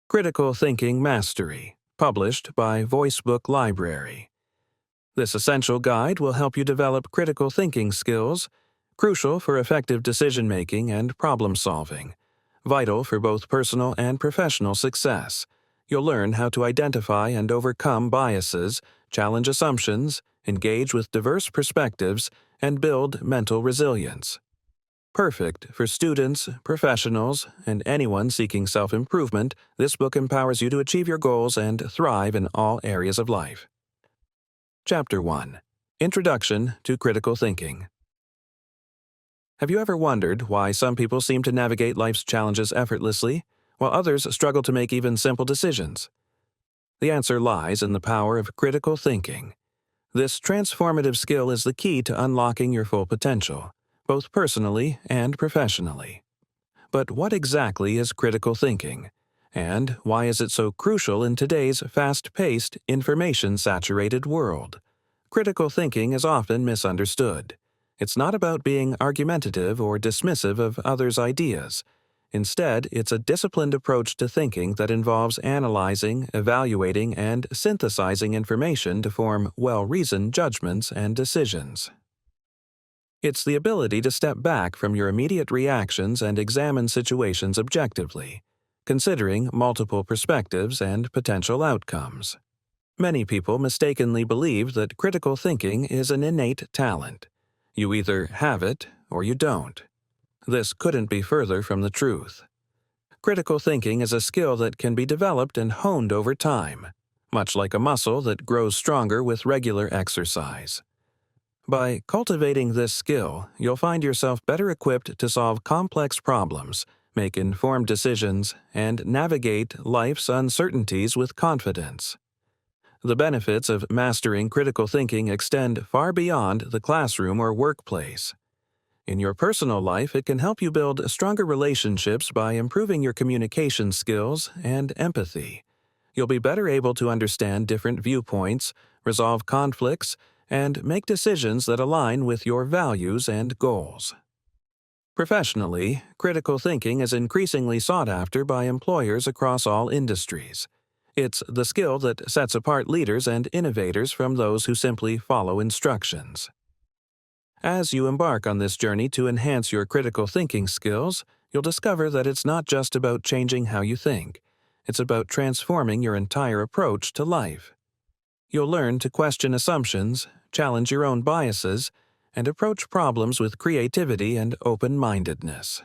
Critical Thinking Mastery, published by Voicebook Library. This essential guide will help you develop critical thinking skills, crucial for effective decision-making and problem-solving, vital for both personal and professional success. You'll learn how to identify and overcome biases, challenge assumptions, engage with diverse perspectives, and build mental resilience. Perfect for students, professionals, and anyone seeking self-improvement, this book empowers you to achieve your goals and thrive in all areas of life. Chapter 1. Introduction to Critical Thinking. Have you ever wondered why some people seem to navigate life's challenges effortlessly, while others struggle to make even simple decisions? The answer lies in the power of critical thinking. This transformative skill is the key to unlocking your full potential, both personally and professionally. But what exactly is critical thinking? And why is it so crucial in today's fast-paced, information-saturated world? Critical thinking is often misunderstood. It's not about being argumentative or dismissive of others' ideas. Instead, it's a disciplined approach to thinking that involves analyzing, evaluating, and synthesizing information to form well-reasoned judgments and decisions. It's the ability to step back from your immediate reactions and examine situations objectively, considering multiple perspectives and potential outcomes. Many people mistakenly believe that critical thinking is an innate talent. You either have it or you don't. This couldn't be further from the truth. Critical thinking is a skill that can be developed and honed over time, much like a muscle that grows stronger with regular exercise. By cultivating this skill, you'll find yourself better equipped to solve complex problems, make informed decisions, and navigate life's uncertainties with confidence. The benefits of mastering critical thinking extend far beyond the classroom or workplace. In your personal life, it can help you build stronger relationships by improving your communication skills and empathy. You'll be better able to understand different viewpoints, resolve conflicts, and make decisions that align with your values and goals. Professionally, critical thinking is increasingly sought after by employers across all industries. It's the skill that sets apart leaders and innovators from those who simply follow instructions. As you embark on this journey to enhance your critical thinking skills, you'll discover that it's not just about changing how you think. It's about transforming your entire approach to life. You'll learn to question assumptions, challenge your own biases, and approach problems with creativity and open-mindedness.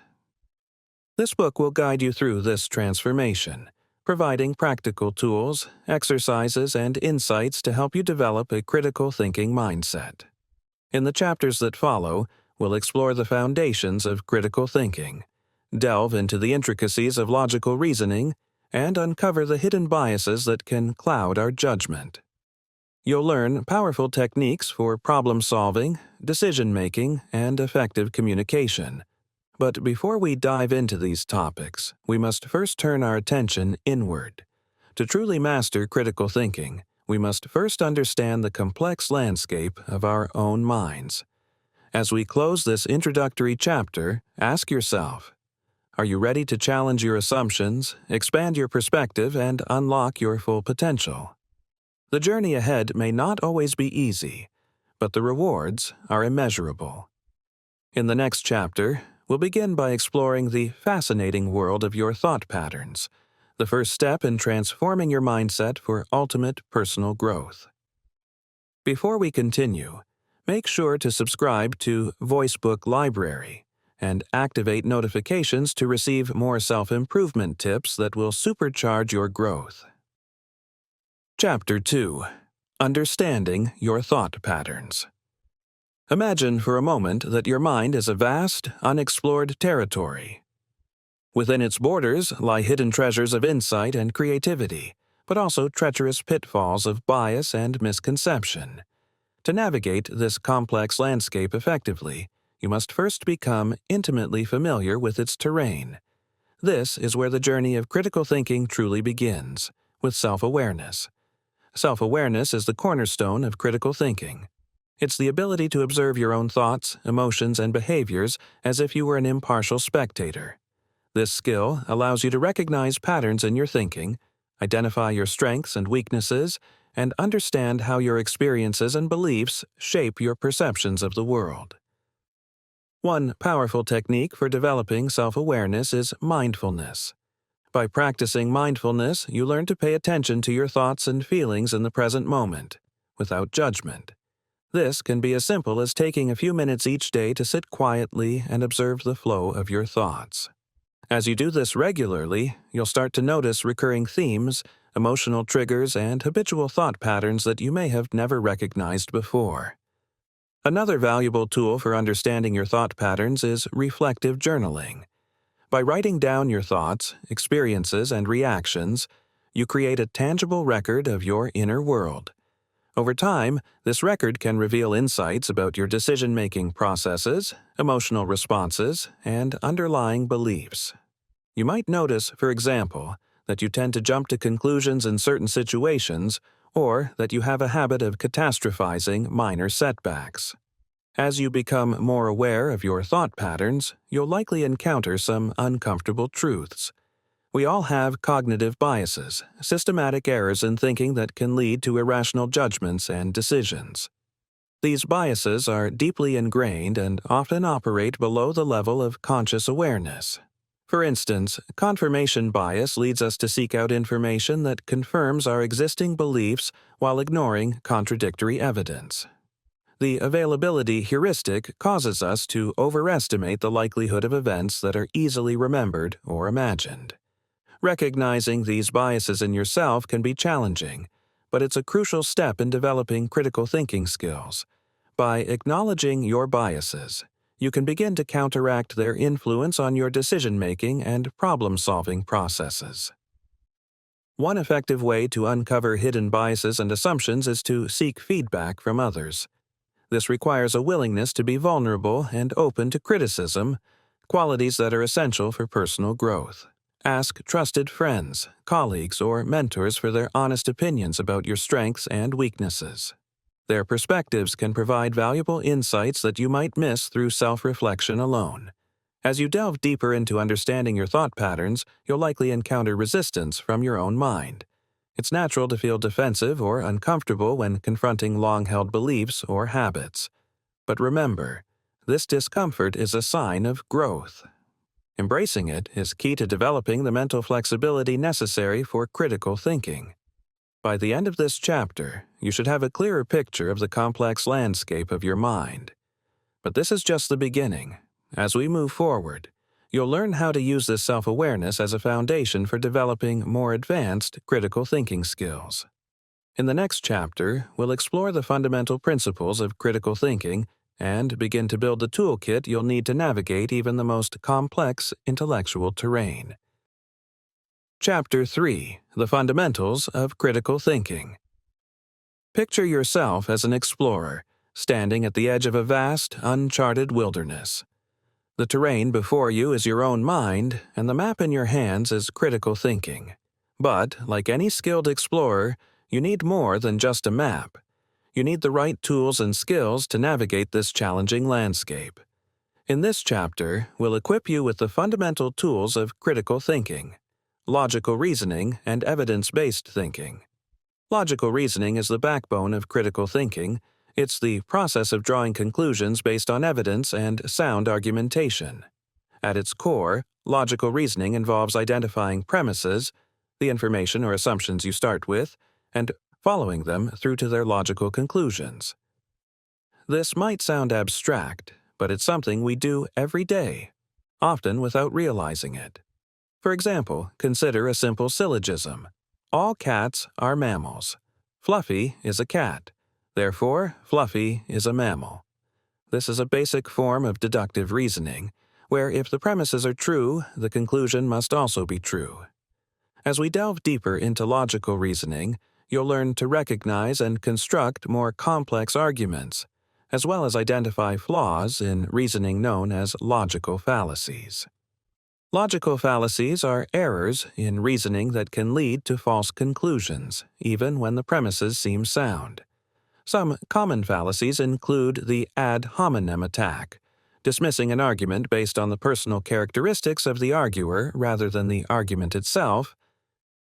This book will guide you through this transformation, providing practical tools, exercises, and insights to help you develop a critical thinking mindset. In the chapters that follow, we'll explore the foundations of critical thinking, delve into the intricacies of logical reasoning, and uncover the hidden biases that can cloud our judgment. You'll learn powerful techniques for problem-solving, decision-making, and effective communication. But before we dive into these topics, we must first turn our attention inward. To truly master critical thinking, we must first understand the complex landscape of our own minds. As we close this introductory chapter, ask yourself, are you ready to challenge your assumptions, expand your perspective, and unlock your full potential? The journey ahead may not always be easy, but the rewards are immeasurable. In the next chapter, we'll begin by exploring the fascinating world of your thought patterns, the first step in transforming your mindset for ultimate personal growth. Before we continue, make sure to subscribe to Voicebook Library and activate notifications to receive more self-improvement tips that will supercharge your growth. Chapter 2. Understanding Your Thought Patterns. Imagine for a moment that your mind is a vast, unexplored territory. Within its borders lie hidden treasures of insight and creativity, but also treacherous pitfalls of bias and misconception. To navigate this complex landscape effectively, you must first become intimately familiar with its terrain. This is where the journey of critical thinking truly begins, with self-awareness. Self-awareness is the cornerstone of critical thinking. It's the ability to observe your own thoughts, emotions, and behaviors as if you were an impartial spectator. This skill allows you to recognize patterns in your thinking, identify your strengths and weaknesses, and understand how your experiences and beliefs shape your perceptions of the world. One powerful technique for developing self-awareness is mindfulness. By practicing mindfulness, you learn to pay attention to your thoughts and feelings in the present moment, without judgment. This can be as simple as taking a few minutes each day to sit quietly and observe the flow of your thoughts. As you do this regularly, you'll start to notice recurring themes, emotional triggers, and habitual thought patterns that you may have never recognized before. Another valuable tool for understanding your thought patterns is reflective journaling. By writing down your thoughts, experiences, and reactions, you create a tangible record of your inner world. Over time, this record can reveal insights about your decision-making processes, emotional responses, and underlying beliefs. You might notice, for example, that you tend to jump to conclusions in certain situations, or that you have a habit of catastrophizing minor setbacks. As you become more aware of your thought patterns, you'll likely encounter some uncomfortable truths. We all have cognitive biases, systematic errors in thinking that can lead to irrational judgments and decisions. These biases are deeply ingrained and often operate below the level of conscious awareness. For instance, confirmation bias leads us to seek out information that confirms our existing beliefs while ignoring contradictory evidence. The availability heuristic causes us to overestimate the likelihood of events that are easily remembered or imagined. Recognizing these biases in yourself can be challenging, but it's a crucial step in developing critical thinking skills. By acknowledging your biases, you can begin to counteract their influence on your decision-making and problem-solving processes. One effective way to uncover hidden biases and assumptions is to seek feedback from others. This requires a willingness to be vulnerable and open to criticism, qualities that are essential for personal growth. Ask trusted friends, colleagues, or mentors for their honest opinions about your strengths and weaknesses. Their perspectives can provide valuable insights that you might miss through self-reflection alone. As you delve deeper into understanding your thought patterns, you'll likely encounter resistance from your own mind. It's natural to feel defensive or uncomfortable when confronting long-held beliefs or habits. But remember, this discomfort is a sign of growth. Embracing it is key to developing the mental flexibility necessary for critical thinking. By the end of this chapter, you should have a clearer picture of the complex landscape of your mind. But this is just the beginning. As we move forward, you'll learn how to use this self-awareness as a foundation for developing more advanced critical thinking skills. In the next chapter, we'll explore the fundamental principles of critical thinking and begin to build the toolkit you'll need to navigate even the most complex intellectual terrain. Chapter 3: The Fundamentals of Critical Thinking. Picture yourself as an explorer, standing at the edge of a vast, uncharted wilderness. The terrain before you is your own mind, and the map in your hands is critical thinking. But, like any skilled explorer, you need more than just a map. You need the right tools and skills to navigate this challenging landscape. In this chapter, we'll equip you with the fundamental tools of critical thinking: logical reasoning and evidence-based thinking. Logical reasoning is the backbone of critical thinking. It's the process of drawing conclusions based on evidence and sound argumentation. At its core, logical reasoning involves identifying premises, the information or assumptions you start with, and following them through to their logical conclusions. This might sound abstract, but it's something we do every day, often without realizing it. For example, consider a simple syllogism. All cats are mammals. Fluffy is a cat. Therefore, Fluffy is a mammal. This is a basic form of deductive reasoning, where if the premises are true, the conclusion must also be true. As we delve deeper into logical reasoning, you'll learn to recognize and construct more complex arguments, as well as identify flaws in reasoning known as logical fallacies. Logical fallacies are errors in reasoning that can lead to false conclusions, even when the premises seem sound. Some common fallacies include the ad hominem attack, dismissing an argument based on the personal characteristics of the arguer rather than the argument itself,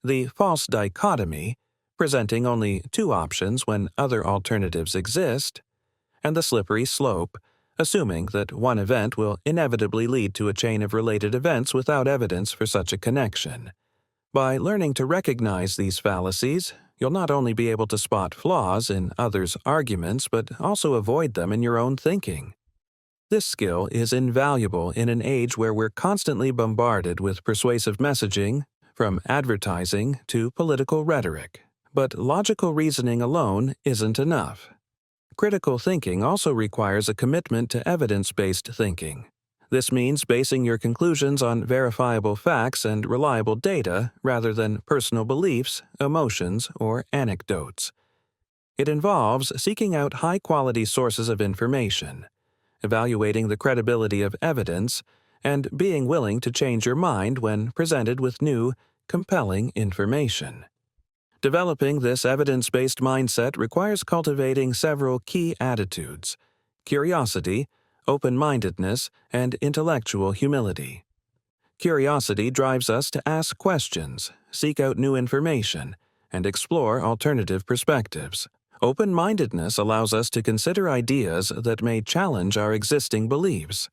the false dichotomy, presenting only two options when other alternatives exist, and the slippery slope, assuming that one event will inevitably lead to a chain of related events without evidence for such a connection. By learning to recognize these fallacies, you'll not only be able to spot flaws in others' arguments, but also avoid them in your own thinking. This skill is invaluable in an age where we're constantly bombarded with persuasive messaging, from advertising to political rhetoric. But logical reasoning alone isn't enough. Critical thinking also requires a commitment to evidence-based thinking. This means basing your conclusions on verifiable facts and reliable data rather than personal beliefs, emotions, or anecdotes. It involves seeking out high-quality sources of information, evaluating the credibility of evidence, and being willing to change your mind when presented with new, compelling information. Developing this evidence-based mindset requires cultivating several key attitudes: curiosity, open-mindedness, and intellectual humility. Curiosity drives us to ask questions, seek out new information, and explore alternative perspectives. Open-mindedness allows us to consider ideas that may challenge our existing beliefs.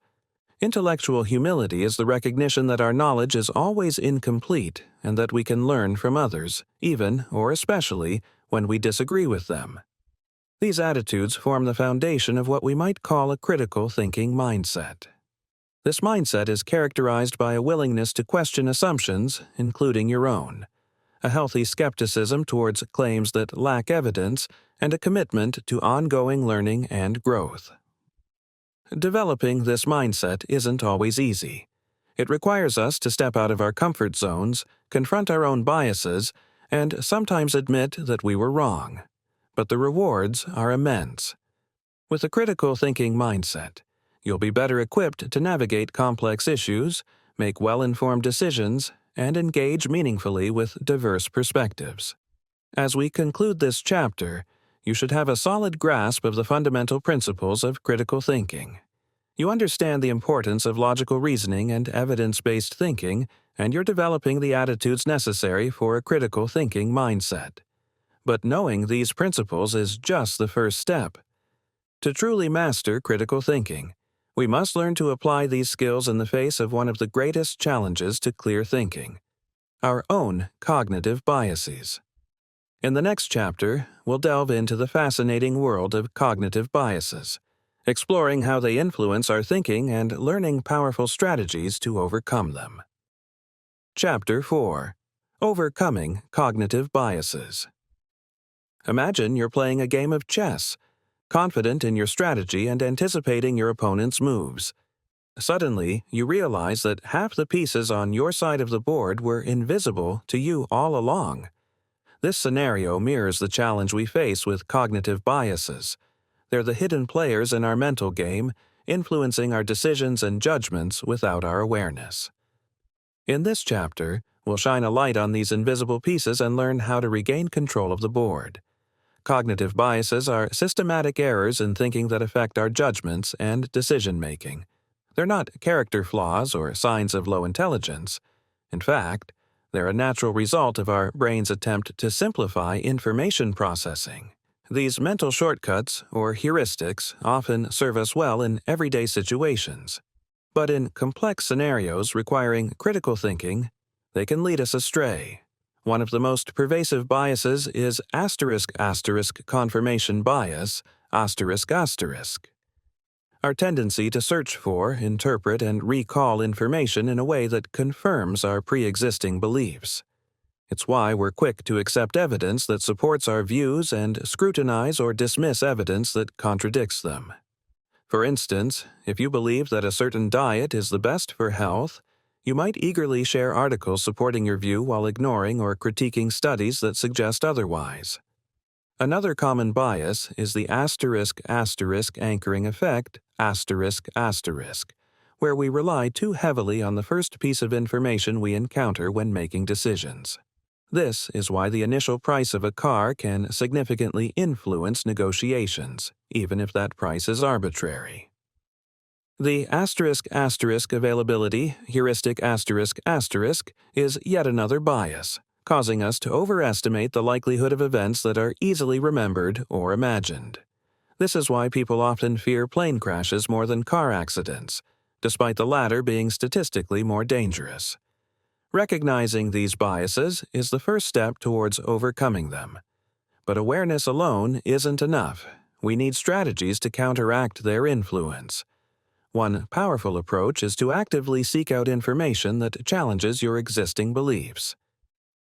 Intellectual humility is the recognition that our knowledge is always incomplete and that we can learn from others, even or especially when we disagree with them. These attitudes form the foundation of what we might call a critical thinking mindset. This mindset is characterized by a willingness to question assumptions, including your own, a healthy skepticism towards claims that lack evidence, and a commitment to ongoing learning and growth. Developing this mindset isn't always easy. It requires us to step out of our comfort zones, confront our own biases, and sometimes admit that we were wrong. But the rewards are immense. With a critical thinking mindset, you'll be better equipped to navigate complex issues, make well-informed decisions, and engage meaningfully with diverse perspectives. As we conclude this chapter, you should have a solid grasp of the fundamental principles of critical thinking. You understand the importance of logical reasoning and evidence-based thinking, and you're developing the attitudes necessary for a critical thinking mindset. But knowing these principles is just the first step. To truly master critical thinking, we must learn to apply these skills in the face of one of the greatest challenges to clear thinking: our own cognitive biases. In the next chapter, we'll delve into the fascinating world of cognitive biases, exploring how they influence our thinking and learning powerful strategies to overcome them. Chapter 4: Overcoming Cognitive Biases. Imagine you're playing a game of chess, confident in your strategy and anticipating your opponent's moves. Suddenly, you realize that half the pieces on your side of the board were invisible to you all along. This scenario mirrors the challenge we face with cognitive biases. They're the hidden players in our mental game, influencing our decisions and judgments without our awareness. In this chapter, we'll shine a light on these invisible pieces and learn how to regain control of the board. Cognitive biases are systematic errors in thinking that affect our judgments and decision-making. They're not character flaws or signs of low intelligence. In fact, they're a natural result of our brain's attempt to simplify information processing. These mental shortcuts, or heuristics, often serve us well in everyday situations. But in complex scenarios requiring critical thinking, they can lead us astray. One of the most pervasive biases is *** confirmation bias, ***. Our tendency to search for, interpret, and recall information in a way that confirms our pre-existing beliefs. It's why we're quick to accept evidence that supports our views and scrutinize or dismiss evidence that contradicts them. For instance, if you believe that a certain diet is the best for health, you might eagerly share articles supporting your view while ignoring or critiquing studies that suggest otherwise. Another common bias is the *** anchoring effect, ***, where we rely too heavily on the first piece of information we encounter when making decisions. This is why the initial price of a car can significantly influence negotiations, even if that price is arbitrary. The availability heuristic is yet another bias, causing us to overestimate the likelihood of events that are easily remembered or imagined. This is why people often fear plane crashes more than car accidents, despite the latter being statistically more dangerous. Recognizing these biases is the first step towards overcoming them. But awareness alone isn't enough. We need strategies to counteract their influence. One powerful approach is to actively seek out information that challenges your existing beliefs.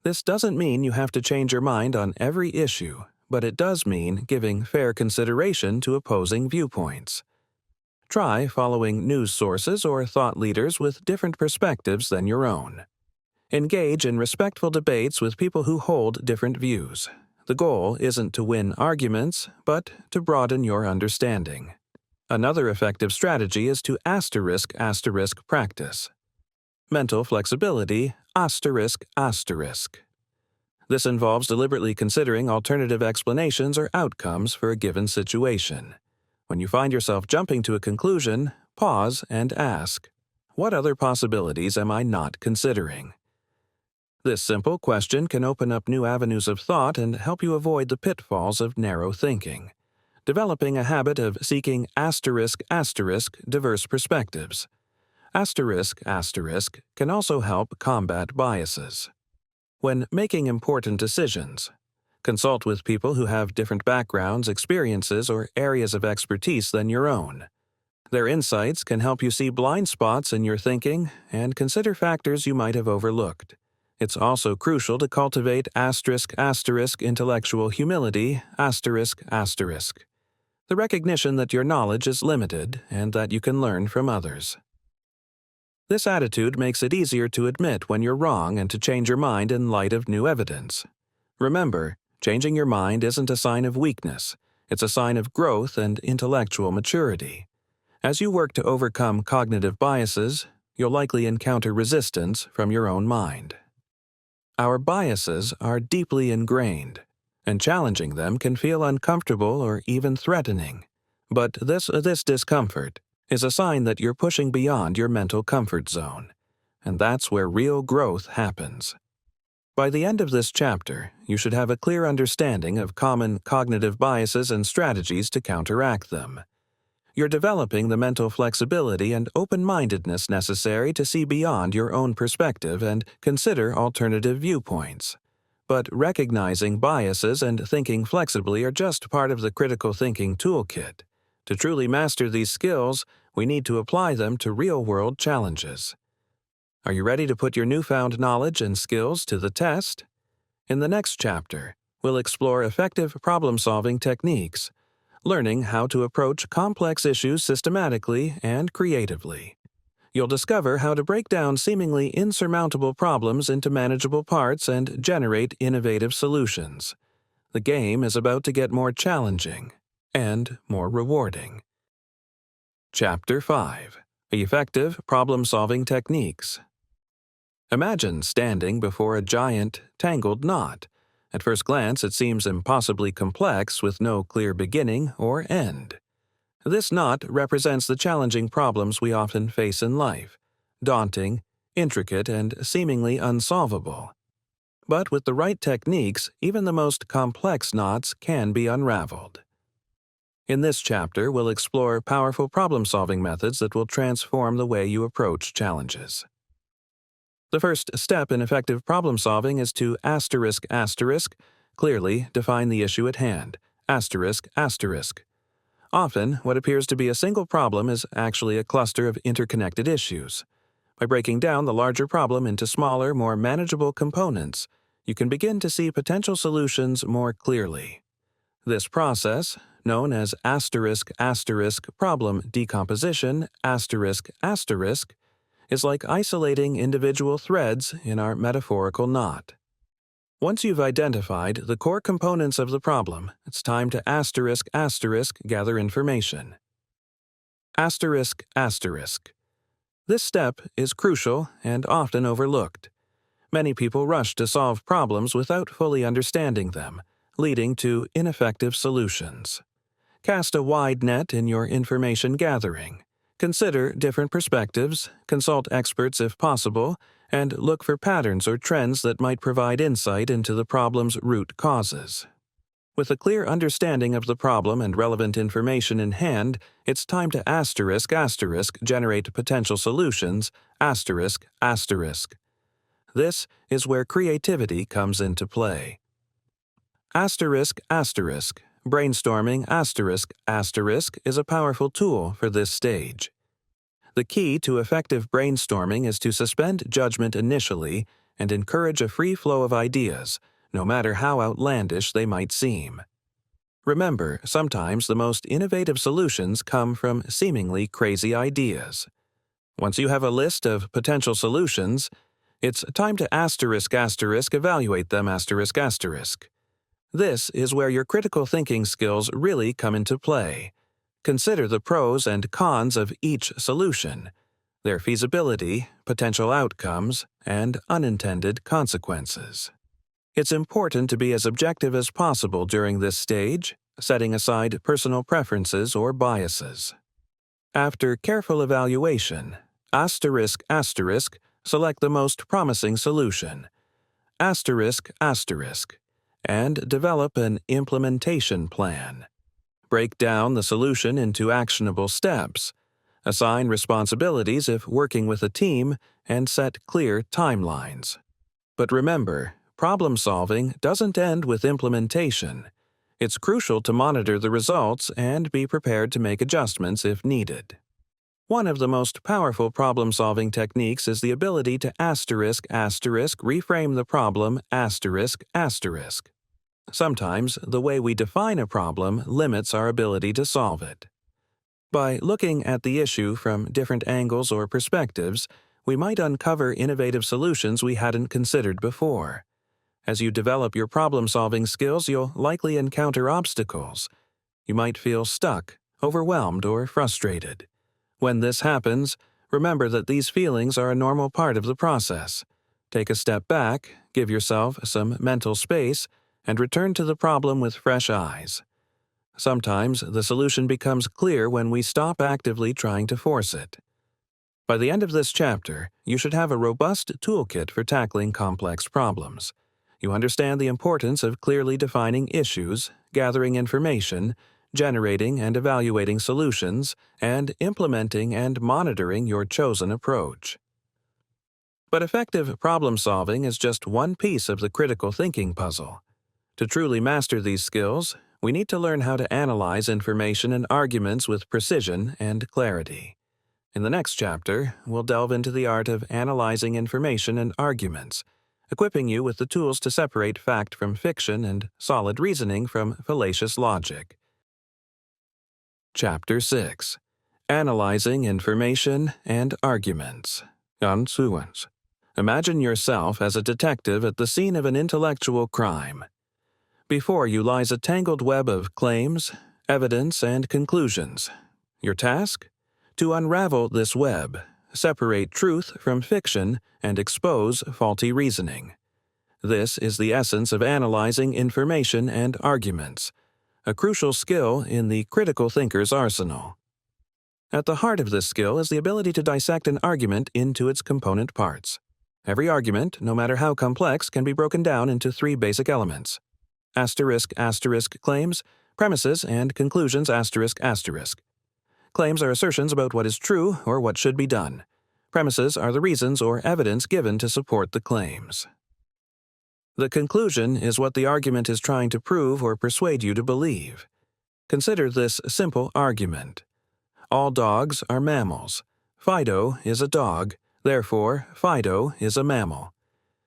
This doesn't mean you have to change your mind on every issue, but it does mean giving fair consideration to opposing viewpoints. Try following news sources or thought leaders with different perspectives than your own. Engage in respectful debates with people who hold different views. The goal isn't to win arguments, but to broaden your understanding. Another effective strategy is to practice. Mental flexibility, This involves deliberately considering alternative explanations or outcomes for a given situation. When you find yourself jumping to a conclusion, pause and ask, what other possibilities am I not considering? This simple question can open up new avenues of thought and help you avoid the pitfalls of narrow thinking. Developing a habit of seeking diverse perspectives. Can also help combat biases. When making important decisions, consult with people who have different backgrounds, experiences, or areas of expertise than your own. Their insights can help you see blind spots in your thinking and consider factors you might have overlooked. It's also crucial to cultivate intellectual humility, the recognition that your knowledge is limited and that you can learn from others. This attitude makes it easier to admit when you're wrong and to change your mind in light of new evidence. Remember, changing your mind isn't a sign of weakness, it's a sign of growth and intellectual maturity. As you work to overcome cognitive biases, you'll likely encounter resistance from your own mind. Our biases are deeply ingrained, and challenging them can feel uncomfortable or even threatening. But this discomfort is a sign that you're pushing beyond your mental comfort zone, and that's where real growth happens. By the end of this chapter, you should have a clear understanding of common cognitive biases and strategies to counteract them. You're developing the mental flexibility and open-mindedness necessary to see beyond your own perspective and consider alternative viewpoints. But recognizing biases and thinking flexibly are just part of the critical thinking toolkit. To truly master these skills, we need to apply them to real-world challenges. Are you ready to put your newfound knowledge and skills to the test? In the next chapter, we'll explore effective problem-solving techniques, learning how to approach complex issues systematically and creatively. You'll discover how to break down seemingly insurmountable problems into manageable parts and generate innovative solutions. The game is about to get more challenging and more rewarding. Chapter 5. Effective Problem-Solving Techniques. Imagine standing before a giant, tangled knot. At first glance, it seems impossibly complex with no clear beginning or end. This knot represents the challenging problems we often face in life, daunting, intricate, and seemingly unsolvable. But with the right techniques, even the most complex knots can be unraveled. In this chapter, we'll explore powerful problem-solving methods that will transform the way you approach challenges. The first step in effective problem-solving is to clearly define the issue at hand. Often, what appears to be a single problem is actually a cluster of interconnected issues. By breaking down the larger problem into smaller, more manageable components, you can begin to see potential solutions more clearly. This process, known as problem decomposition, is like isolating individual threads in our metaphorical knot. Once you've identified the core components of the problem, it's time to gather information. This step is crucial and often overlooked. Many people rush to solve problems without fully understanding them, leading to ineffective solutions. Cast a wide net in your information gathering. Consider different perspectives, consult experts if possible, and look for patterns or trends that might provide insight into the problem's root causes. With a clear understanding of the problem and relevant information in hand, it's time to generate potential solutions, This is where creativity comes into play. Brainstorming is a powerful tool for this stage. The key to effective brainstorming is to suspend judgment initially and encourage a free flow of ideas, no matter how outlandish they might seem. Remember, sometimes the most innovative solutions come from seemingly crazy ideas. Once you have a list of potential solutions, it's time to evaluate them This is where your critical thinking skills really come into play. Consider the pros and cons of each solution, their feasibility, potential outcomes, and unintended consequences. It's important to be as objective as possible during this stage, setting aside personal preferences or biases. After careful evaluation, select the most promising solution, and develop an implementation plan. Break down the solution into actionable steps, assign responsibilities if working with a team, and set clear timelines. But remember, problem-solving doesn't end with implementation. It's crucial to monitor the results and be prepared to make adjustments if needed. One of the most powerful problem-solving techniques is the ability to reframe the problem Sometimes, the way we define a problem limits our ability to solve it. By looking at the issue from different angles or perspectives, we might uncover innovative solutions we hadn't considered before. As you develop your problem-solving skills, you'll likely encounter obstacles. You might feel stuck, overwhelmed, or frustrated. When this happens, remember that these feelings are a normal part of the process. Take a step back, give yourself some mental space, and return to the problem with fresh eyes. Sometimes the solution becomes clear when we stop actively trying to force it. By the end of this chapter, you should have a robust toolkit for tackling complex problems. You understand the importance of clearly defining issues, gathering information, generating and evaluating solutions, and implementing and monitoring your chosen approach. But effective problem-solving is just one piece of the critical thinking puzzle. To truly master these skills, we need to learn how to analyze information and arguments with precision and clarity. In the next chapter, we'll delve into the art of analyzing information and arguments, equipping you with the tools to separate fact from fiction and solid reasoning from fallacious logic. Chapter 6. Analyzing Information and Arguments. Imagine yourself as a detective at the scene of an intellectual crime. Before you lies a tangled web of claims, evidence, and conclusions. Your task? To unravel this web, separate truth from fiction, and expose faulty reasoning. This is the essence of analyzing information and arguments, a crucial skill in the critical thinker's arsenal. At the heart of this skill is the ability to dissect an argument into its component parts. Every argument, no matter how complex, can be broken down into three basic elements: claims, premises, and conclusions Claims are assertions about what is true or what should be done. Premises are the reasons or evidence given to support the claims. The conclusion is what the argument is trying to prove or persuade you to believe. Consider this simple argument. All dogs are mammals. Fido is a dog, therefore Fido is a mammal.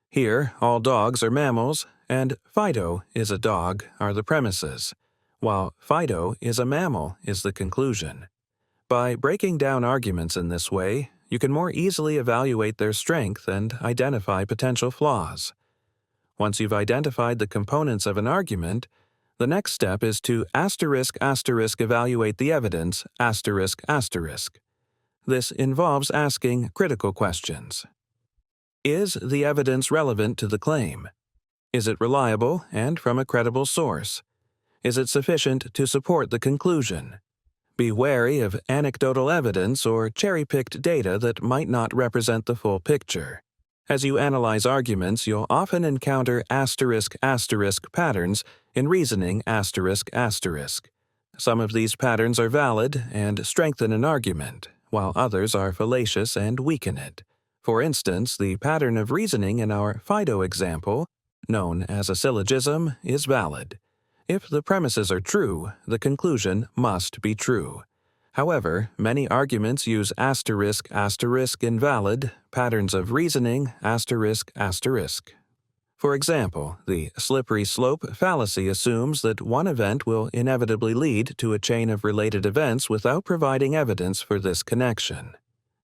Here, all dogs are mammals, and Fido is a dog are the premises, while Fido is a mammal is the conclusion. By breaking down arguments in this way, you can more easily evaluate their strength and identify potential flaws. Once you've identified the components of an argument, the next step is to evaluate the evidence This involves asking critical questions. Is the evidence relevant to the claim? Is it reliable and from a credible source? Is it sufficient to support the conclusion? Be wary of anecdotal evidence or cherry-picked data that might not represent the full picture. As you analyze arguments, you'll often encounter asterisk patterns in reasoning asterisk. Some of these patterns are valid and strengthen an argument, while others are fallacious and weaken it. For instance, the pattern of reasoning in our Fido example, known as a syllogism, is valid. If the premises are true, the conclusion must be true. However, many arguments use asterisk invalid patterns of reasoning asterisk. For example, the slippery slope fallacy assumes that one event will inevitably lead to a chain of related events without providing evidence for this connection.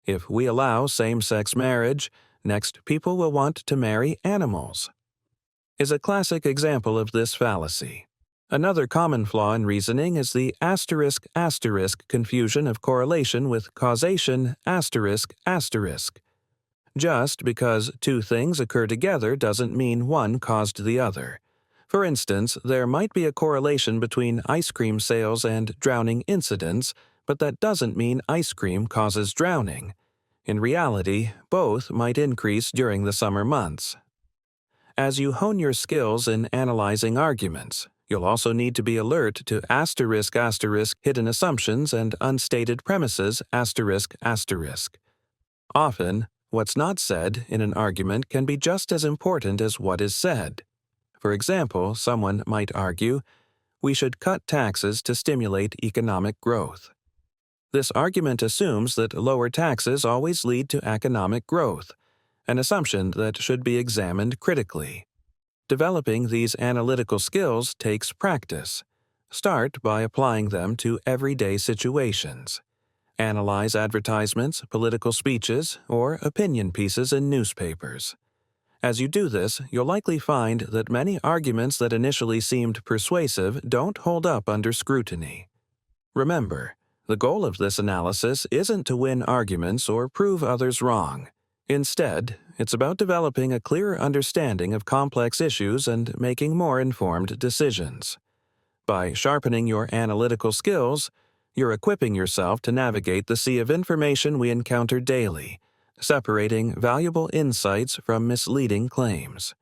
If we allow same-sex marriage, next people will want to marry animals. Is a classic example of this fallacy. Another common flaw in reasoning is the asterisk confusion of correlation with causation asterisk. Just because two things occur together doesn't mean one caused the other. For instance, there might be a correlation between ice cream sales and drowning incidents, but that doesn't mean ice cream causes drowning. In reality, both might increase during the summer months. As you hone your skills in analyzing arguments, you'll also need to be alert to asterisk hidden assumptions and unstated premises asterisk. Often, what's not said in an argument can be just as important as what is said. For example, someone might argue, "We should cut taxes to stimulate economic growth." This argument assumes that lower taxes always lead to economic growth, an assumption that should be examined critically. Developing these analytical skills takes practice. Start by applying them to everyday situations. Analyze advertisements, political speeches, or opinion pieces in newspapers. As you do this, you'll likely find that many arguments that initially seemed persuasive don't hold up under scrutiny. Remember, the goal of this analysis isn't to win arguments or prove others wrong. Instead, it's about developing a clearer understanding of complex issues and making more informed decisions. By sharpening your analytical skills, you're equipping yourself to navigate the sea of information we encounter daily, separating valuable insights from misleading claims.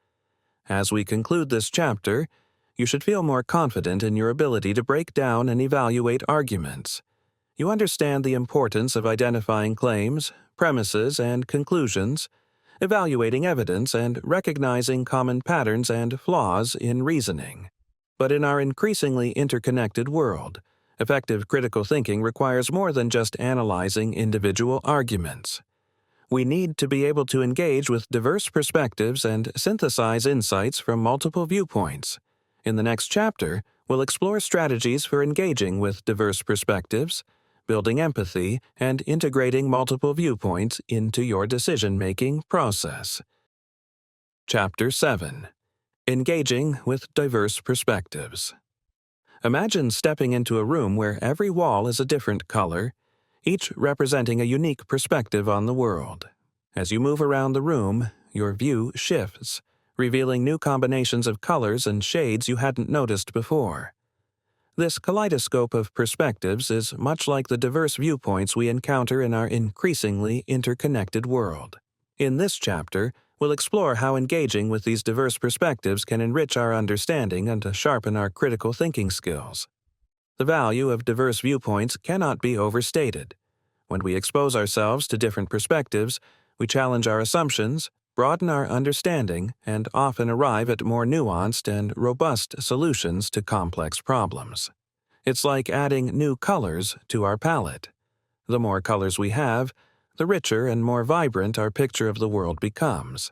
As we conclude this chapter, you should feel more confident in your ability to break down and evaluate arguments. You understand the importance of identifying claims, premises, and conclusions, evaluating evidence, and recognizing common patterns and flaws in reasoning. But in our increasingly interconnected world, effective critical thinking requires more than just analyzing individual arguments. We need to be able to engage with diverse perspectives and synthesize insights from multiple viewpoints. In the next chapter, we'll explore strategies for engaging with diverse perspectives, building empathy, and integrating multiple viewpoints into your decision-making process. Chapter 7. Engaging with Diverse Perspectives. Imagine stepping into a room where every wall is a different color, each representing a unique perspective on the world. As you move around the room, your view shifts, revealing new combinations of colors and shades you hadn't noticed before. This kaleidoscope of perspectives is much like the diverse viewpoints we encounter in our increasingly interconnected world. In this chapter, we'll explore how engaging with these diverse perspectives can enrich our understanding and sharpen our critical thinking skills. The value of diverse viewpoints cannot be overstated. When we expose ourselves to different perspectives, we challenge our assumptions, broaden our understanding, and often arrive at more nuanced and robust solutions to complex problems. It's like adding new colors to our palette. The more colors we have, the richer and more vibrant our picture of the world becomes.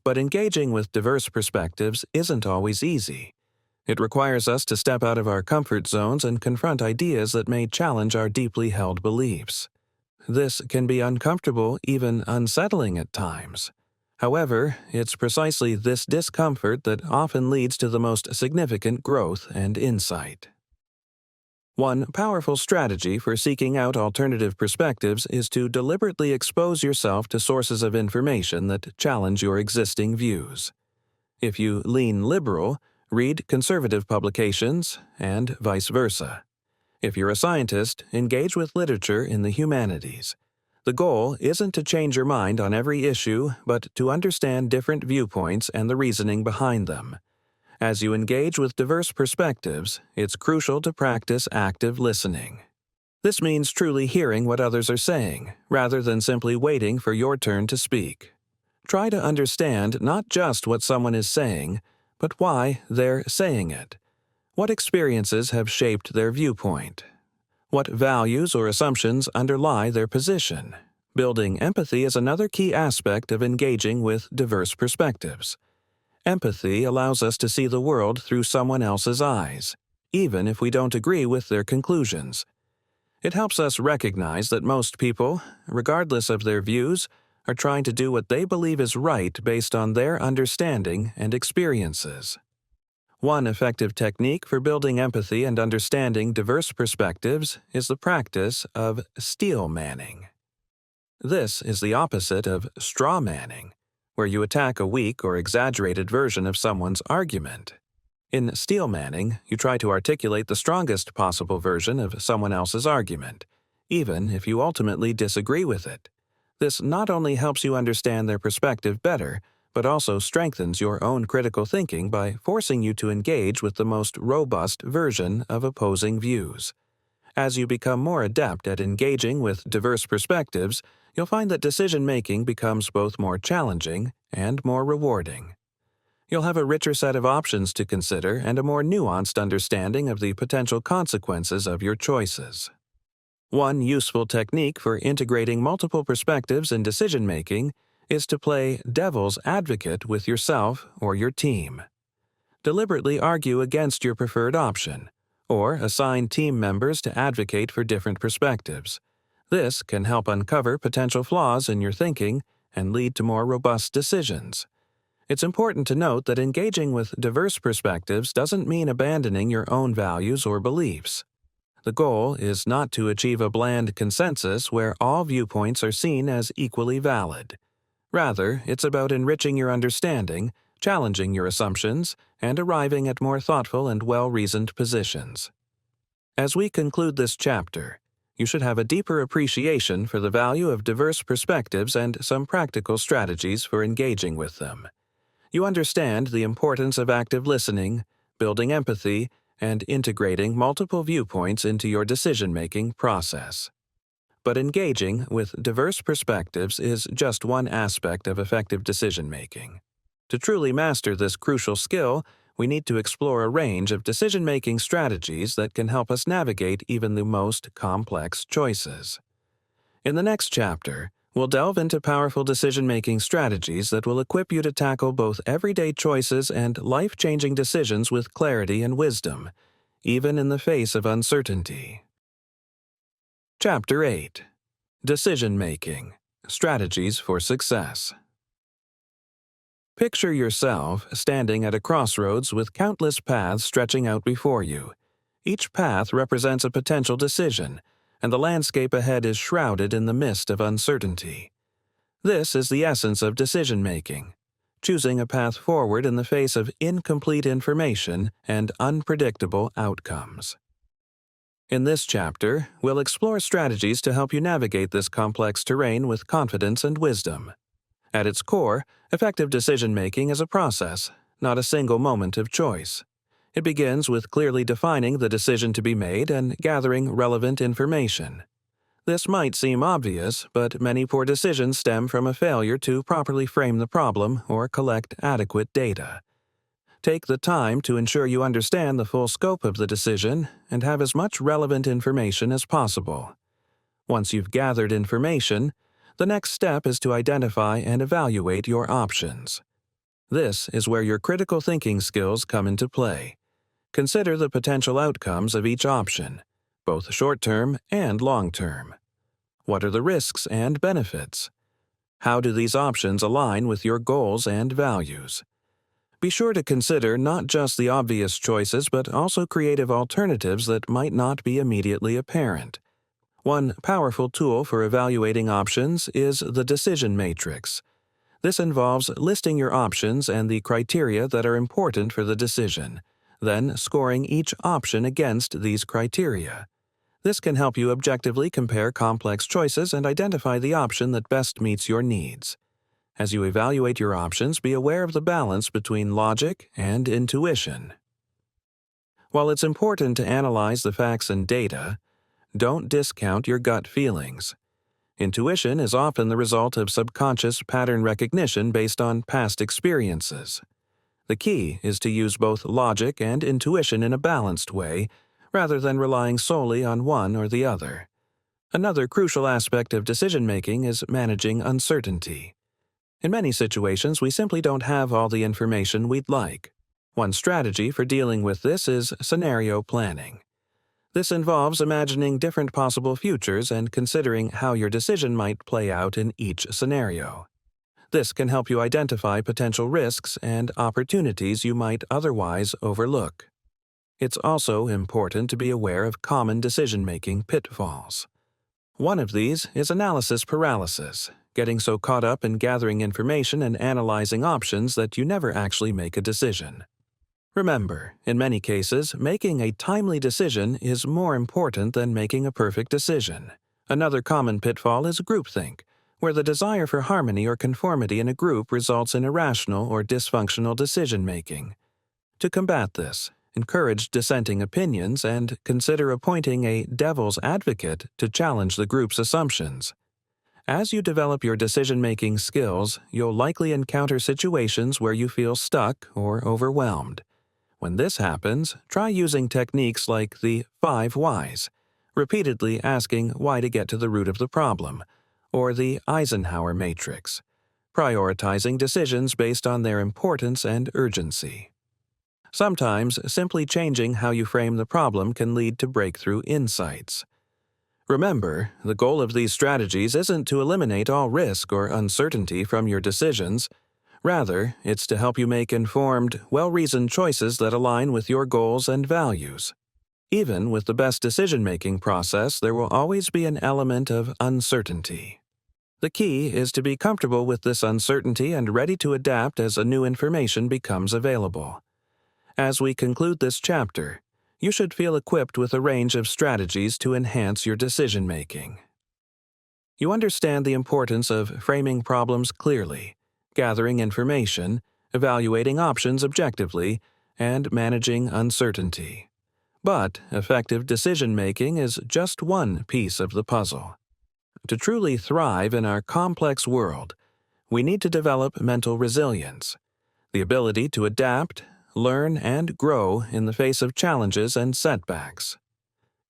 But engaging with diverse perspectives isn't always easy. It requires us to step out of our comfort zones and confront ideas that may challenge our deeply held beliefs. This can be uncomfortable, even unsettling at times. However, it's precisely this discomfort that often leads to the most significant growth and insight. One powerful strategy for seeking out alternative perspectives is to deliberately expose yourself to sources of information that challenge your existing views. If you lean liberal, read conservative publications, and vice versa. If you're a scientist, engage with literature in the humanities. The goal isn't to change your mind on every issue, but to understand different viewpoints and the reasoning behind them. As you engage with diverse perspectives, it's crucial to practice active listening. This means truly hearing what others are saying, rather than simply waiting for your turn to speak. Try to understand not just what someone is saying, but why they're saying it. What experiences have shaped their viewpoint? What values or assumptions underlie their position? Building empathy is another key aspect of engaging with diverse perspectives. Empathy allows us to see the world through someone else's eyes, even if we don't agree with their conclusions. It helps us recognize that most people, regardless of their views, are trying to do what they believe is right based on their understanding and experiences. One effective technique for building empathy and understanding diverse perspectives is the practice of steel manning. This is the opposite of straw manning, where you attack a weak or exaggerated version of someone's argument. In steel manning, you try to articulate the strongest possible version of someone else's argument, even if you ultimately disagree with it. This not only helps you understand their perspective better, but also strengthens your own critical thinking by forcing you to engage with the most robust version of opposing views. As you become more adept at engaging with diverse perspectives, you'll find that decision-making becomes both more challenging and more rewarding. You'll have a richer set of options to consider and a more nuanced understanding of the potential consequences of your choices. One useful technique for integrating multiple perspectives in decision-making is to play devil's advocate with yourself or your team. Deliberately argue against your preferred option, or assign team members to advocate for different perspectives. This can help uncover potential flaws in your thinking and lead to more robust decisions. It's important to note that engaging with diverse perspectives doesn't mean abandoning your own values or beliefs. The goal is not to achieve a bland consensus where all viewpoints are seen as equally valid. Rather, it's about enriching your understanding, challenging your assumptions, and arriving at more thoughtful and well-reasoned positions. As we conclude this chapter, you should have a deeper appreciation for the value of diverse perspectives and some practical strategies for engaging with them. You understand the importance of active listening, building empathy, and integrating multiple viewpoints into your decision-making process. But engaging with diverse perspectives is just one aspect of effective decision-making. To truly master this crucial skill, we need to explore a range of decision-making strategies that can help us navigate even the most complex choices. In the next chapter, we'll delve into powerful decision-making strategies that will equip you to tackle both everyday choices and life-changing decisions with clarity and wisdom, even in the face of uncertainty. Chapter 8. Decision-Making: Strategies for Success. Picture yourself standing at a crossroads with countless paths stretching out before you. Each path represents a potential decision, and the landscape ahead is shrouded in the mist of uncertainty. This is the essence of decision-making: choosing a path forward in the face of incomplete information and unpredictable outcomes. In this chapter, we'll explore strategies to help you navigate this complex terrain with confidence and wisdom. At its core, effective decision-making is a process, not a single moment of choice. It begins with clearly defining the decision to be made and gathering relevant information. This might seem obvious, but many poor decisions stem from a failure to properly frame the problem or collect adequate data. Take the time to ensure you understand the full scope of the decision and have as much relevant information as possible. Once you've gathered information, the next step is to identify and evaluate your options. This is where your critical thinking skills come into play. Consider the potential outcomes of each option, both short-term and long-term. What are the risks and benefits? How do these options align with your goals and values? Be sure to consider not just the obvious choices but also creative alternatives that might not be immediately apparent. One powerful tool for evaluating options is the decision matrix. This involves listing your options and the criteria that are important for the decision, then scoring each option against these criteria. This can help you objectively compare complex choices and identify the option that best meets your needs. As you evaluate your options, be aware of the balance between logic and intuition. While it's important to analyze the facts and data, don't discount your gut feelings. Intuition is often the result of subconscious pattern recognition based on past experiences. The key is to use both logic and intuition in a balanced way, rather than relying solely on one or the other. Another crucial aspect of decision-making is managing uncertainty. In many situations, we simply don't have all the information we'd like. One strategy for dealing with this is scenario planning. This involves imagining different possible futures and considering how your decision might play out in each scenario. This can help you identify potential risks and opportunities you might otherwise overlook. It's also important to be aware of common decision-making pitfalls. One of these is analysis paralysis, getting so caught up in gathering information and analyzing options that you never actually make a decision. Remember, in many cases, making a timely decision is more important than making a perfect decision. Another common pitfall is groupthink, where the desire for harmony or conformity in a group results in irrational or dysfunctional decision-making. To combat this, encourage dissenting opinions and consider appointing a devil's advocate to challenge the group's assumptions. As you develop your decision-making skills, you'll likely encounter situations where you feel stuck or overwhelmed. When this happens, try using techniques like the 5 whys, repeatedly asking why to get to the root of the problem, or the Eisenhower matrix, prioritizing decisions based on their importance and urgency. Sometimes, simply changing how you frame the problem can lead to breakthrough insights. Remember, the goal of these strategies isn't to eliminate all risk or uncertainty from your decisions. Rather, it's to help you make informed, well-reasoned choices that align with your goals and values. Even with the best decision-making process, there will always be an element of uncertainty. The key is to be comfortable with this uncertainty and ready to adapt as new information becomes available. As we conclude this chapter, you should feel equipped with a range of strategies to enhance your decision-making. You understand the importance of framing problems clearly, gathering information, evaluating options objectively, and managing uncertainty. But effective decision-making is just one piece of the puzzle. To truly thrive in our complex world, we need to develop mental resilience, the ability to adapt, learn, and grow in the face of challenges and setbacks.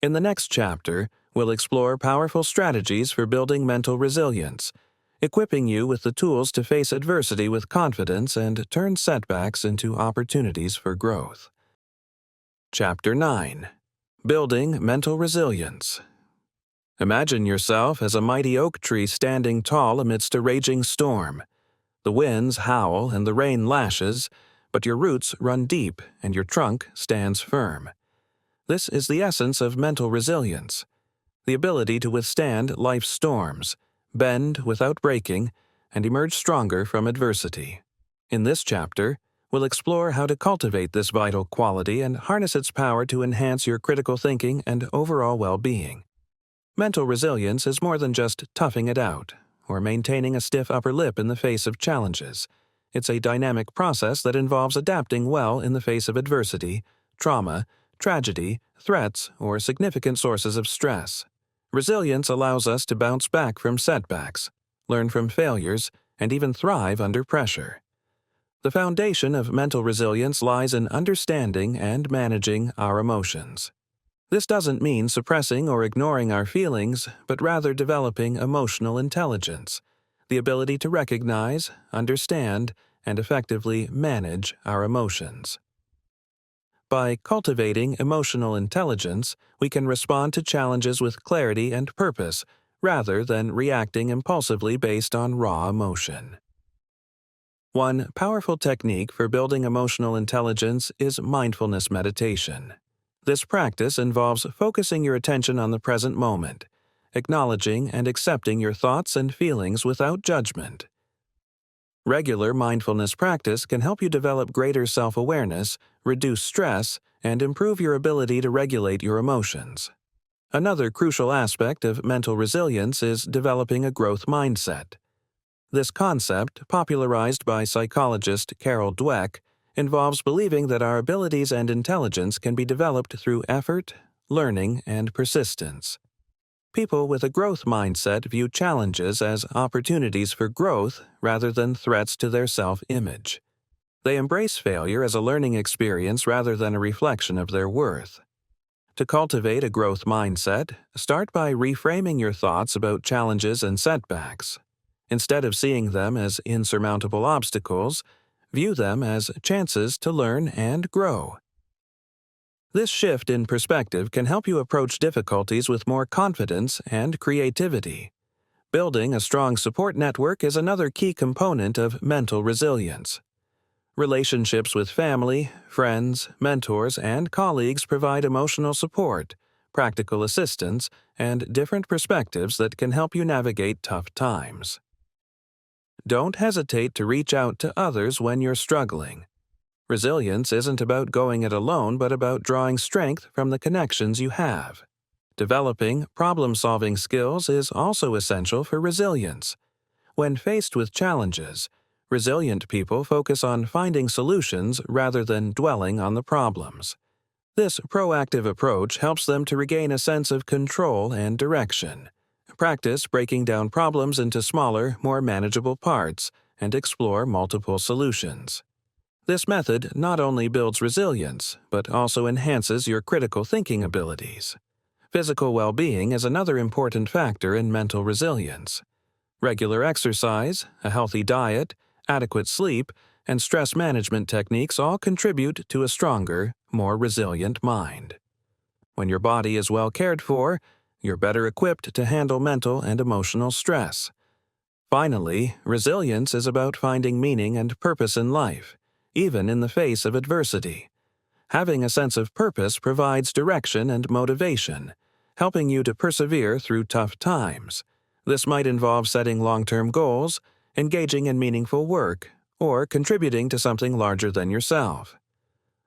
In the next chapter, we'll explore powerful strategies for building mental resilience, equipping you with the tools to face adversity with confidence and turn setbacks into opportunities for growth. Chapter 9. Building Mental Resilience. Imagine yourself as a mighty oak tree standing tall amidst a raging storm. The winds howl and the rain lashes, but your roots run deep and your trunk stands firm. This is the essence of mental resilience, the ability to withstand life's storms, bend without breaking, and emerge stronger from adversity. In this chapter, we'll explore how to cultivate this vital quality and harness its power to enhance your critical thinking and overall well-being. Mental resilience is more than just toughing it out or maintaining a stiff upper lip in the face of challenges. It's a dynamic process that involves adapting well in the face of adversity, trauma, tragedy, threats, or significant sources of stress. Resilience allows us to bounce back from setbacks, learn from failures, and even thrive under pressure. The foundation of mental resilience lies in understanding and managing our emotions. This doesn't mean suppressing or ignoring our feelings, but rather developing emotional intelligence, the ability to recognize, understand, and effectively manage our emotions. By cultivating emotional intelligence, we can respond to challenges with clarity and purpose, rather than reacting impulsively based on raw emotion. One powerful technique for building emotional intelligence is mindfulness meditation. This practice involves focusing your attention on the present moment, acknowledging and accepting your thoughts and feelings without judgment. Regular mindfulness practice can help you develop greater self-awareness, reduce stress, and improve your ability to regulate your emotions. Another crucial aspect of mental resilience is developing a growth mindset. This concept, popularized by psychologist Carol Dweck, involves believing that our abilities and intelligence can be developed through effort, learning, and persistence. People with a growth mindset view challenges as opportunities for growth rather than threats to their self-image. They embrace failure as a learning experience rather than a reflection of their worth. To cultivate a growth mindset, start by reframing your thoughts about challenges and setbacks. Instead of seeing them as insurmountable obstacles, view them as chances to learn and grow. This shift in perspective can help you approach difficulties with more confidence and creativity. Building a strong support network is another key component of mental resilience. Relationships with family, friends, mentors, and colleagues provide emotional support, practical assistance, and different perspectives that can help you navigate tough times. Don't hesitate to reach out to others when you're struggling. Resilience isn't about going it alone, but about drawing strength from the connections you have. Developing problem-solving skills is also essential for resilience. When faced with challenges, resilient people focus on finding solutions rather than dwelling on the problems. This proactive approach helps them to regain a sense of control and direction. Practice breaking down problems into smaller, more manageable parts, and explore multiple solutions. This method not only builds resilience, but also enhances your critical thinking abilities. Physical well-being is another important factor in mental resilience. Regular exercise, a healthy diet, adequate sleep, and stress management techniques all contribute to a stronger, more resilient mind. When your body is well cared for, you're better equipped to handle mental and emotional stress. Finally, resilience is about finding meaning and purpose in life, even in the face of adversity. Having a sense of purpose provides direction and motivation, helping you to persevere through tough times. This might involve setting long-term goals, engaging in meaningful work, or contributing to something larger than yourself.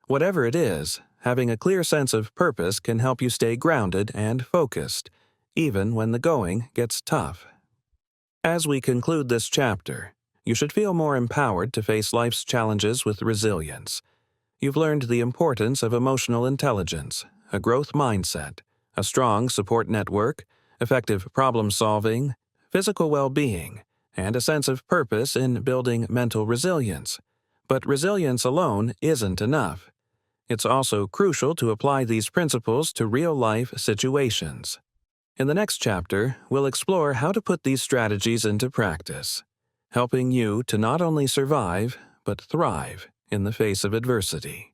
Whatever it is, having a clear sense of purpose can help you stay grounded and focused, even when the going gets tough. As we conclude this chapter, you should feel more empowered to face life's challenges with resilience. You've learned the importance of emotional intelligence, a growth mindset, a strong support network, effective problem-solving, physical well-being, and a sense of purpose in building mental resilience. But resilience alone isn't enough. It's also crucial to apply these principles to real-life situations. In the next chapter, we'll explore how to put these strategies into practice, helping you to not only survive, but thrive in the face of adversity.